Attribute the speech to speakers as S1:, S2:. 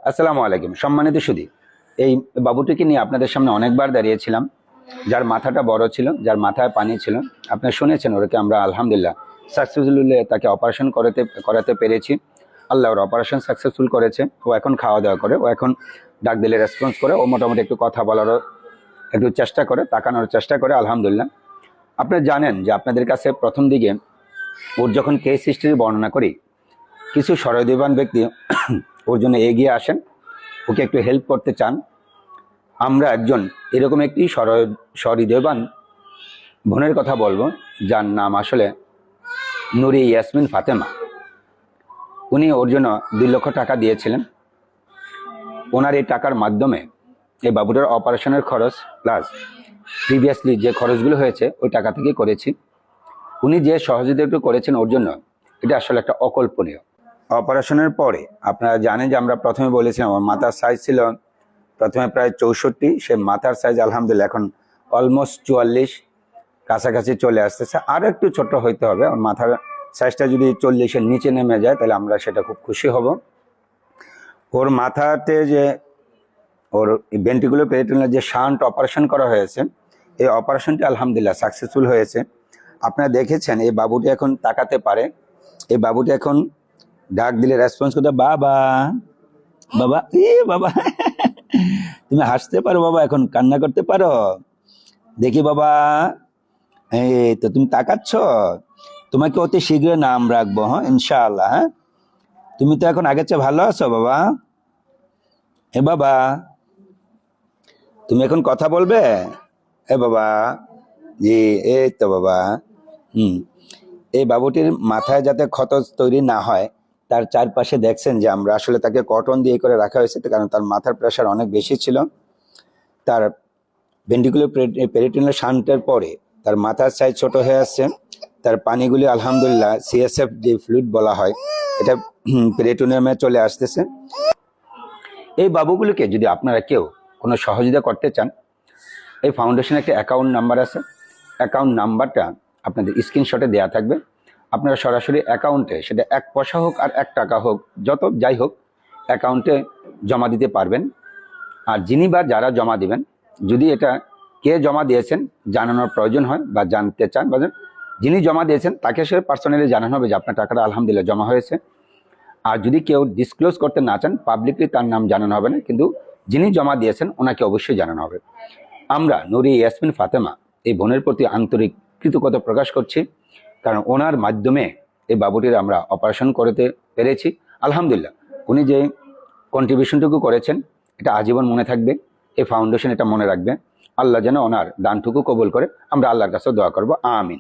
S1: আসসালামু আলাইকুম। সম্মানিত সুধী, এই বাবুটিকে নিয়ে আপনাদের সামনে অনেকবার দাঁড়িয়েছিলাম, যার মাথাটা বড় ছিল, যার মাথায় পানি ছিল। আপনারা শুনেছেন, ওকে আমরা আলহামদুলিল্লাহ সাকসেসফুলি তাকে অপারেশন করাতে পেরেছি। আল্লাহ ওর অপারেশন সাকসেসফুল করেছে। ও এখন খাওয়া দাওয়া করে, ও এখন ডাক দিলে রেসপন্স করে, ও মোটামুটি একটু কথা বলারও একটু চেষ্টা করে, তাকানোর চেষ্টা করে আলহামদুলিল্লাহ। আপনারা জানেন যে আপনাদের কাছে প্রথম দিকে ওর যখন কেস হিস্ট্রি বর্ণনা করি, কিছু সহৃদয়বান ব্যক্তি ওর জন্য এগিয়ে আসেন, ওকে একটু হেল্প করতে চান। আমরা একজন এরকম একটি সহৃদয়বান বোনের কথা বলবো, যার নাম আসলে নুরি ইয়াসমিন ফাতেমা। উনি ওর জন্য 2 লক্ষ টাকা দিয়েছিলেন। ওনার এই টাকার মাধ্যমে এই বাবুটার অপারেশনের খরচ প্লাস প্রিভিয়াসলি যে খরচগুলো হয়েছে ওই টাকা থেকেই করেছি। উনি যে সহযোগিতা করেছেন ওর জন্য, এটা আসলে একটা অকল্পনীয়। অপারেশনের পরে আপনারা জানেন যে আমরা প্রথমে বলেছিলাম আমার মাথার সাইজ ছিল প্রথমে প্রায় 64, সে মাথার সাইজ আলহামদুলিল্লাহ এখন অলমোস্ট 44 কাছাকাছি চলে আসতেছে। আর একটু ছোট হইতে হবে, ওর মাথার সাইজটা যদি 40-এর নিচে নেমে যায় তাহলে আমরা সেটা খুব খুশি হব। ওর মাথাতে যে ওর ভেন্ট্রিকুলার পেরিটোনিয়াল যে শান্ট অপারেশন করা হয়েছে, এই অপারেশনটি আলহামদুলিল্লাহ সাকসেসফুল হয়েছে। আপনারা দেখেছেন এই বাবুটি এখন তাকাতে পারে, এই বাবুটি এখন ডাক দিলে রেসপন্স করতে, বাবা বাবা বাবা তুমি হাসতে পারো বাবা, এখন কান্না করতে পারো, দেখি বাবা। এই তো তুমি তাকাচ্ছ, তোমাকে অতি শীঘ্রই নাম রাখবো, হ্যাঁ ইনশাআল্লাহ। হ্যাঁ, তুমি তো এখন আগের চেয়ে ভালো আছো বাবা। এ বাবা, তুমি এখন কথা বলবে? এ বাবা, জি এই তো বাবা। এই বাবুটির মাথায় যাতে ক্ষত তৈরি না হয়, তার চারপাশে দেখছেন যে আমরা আসলে তাকে কটন দিয়ে করে রাখা হয়েছে, কারণ তার মাথার প্রেশার অনেক বেশি ছিল। তার ভেন্ট্রিকুলার পেরিটোনিয়াল শান্টের পরে তার মাথার সাইজ ছোট হয়ে আসছে। তার পানিগুলি আলহামদুলিল্লাহ সিএসএফ যে ফ্লুইড বলা হয়, এটা পেরিটোনিয়ামে চলে আসতেছে। এই বাবুগুলোকে যদি আপনারা কেউ কোনো সহযোগিতা করতে চান, এই ফাউন্ডেশনে একটা অ্যাকাউন্ট নাম্বার আছে। অ্যাকাউন্ট নাম্বারটা আপনাদের স্ক্রিনশটে দেওয়া থাকবে। আপনারা সরাসরি অ্যাকাউন্টে, সেটা 1 পয়সা হোক আর 1 টাকা হোক, যত যাই হোক, অ্যাকাউন্টে জমা দিতে পারবেন। আর যিনি বা যারা জমা দিবেন, যদি এটা কে জমা দিয়েছেন জানানোর প্রয়োজন হয় বা জানতে চান, বা যিনি জমা দিয়েছেন তাকে সে পার্সোনালি জানানো হবে যে আপনার টাকাটা আলহামদুলিল্লাহ জমা হয়েছে। আর যদি কেউ ডিসক্লোজ করতে না চান, পাবলিকলি তার নাম জানানো হবে না, কিন্তু যিনি জমা দিয়েছেন ওনাকে অবশ্যই জানানো হবে। আমরা নুরি ইয়াসমিন ফাতেমা এই বোনের প্রতি আন্তরিক কৃতজ্ঞতা প্রকাশ করছি, কারণ ওনার মাধ্যমে এই বাবুটির আমরা অপারেশন করতে পেরেছি আলহামদুলিল্লাহ। উনি যে কন্ট্রিবিউশনটুকু করেছেন এটা আজীবন মনে থাকবে, এই ফাউন্ডেশন এটা মনে রাখবে। আল্লাহ যেন ওনার দানটুকু কবুল করে, আমরা আল্লাহর কাছে দোয়া করব, আমিন।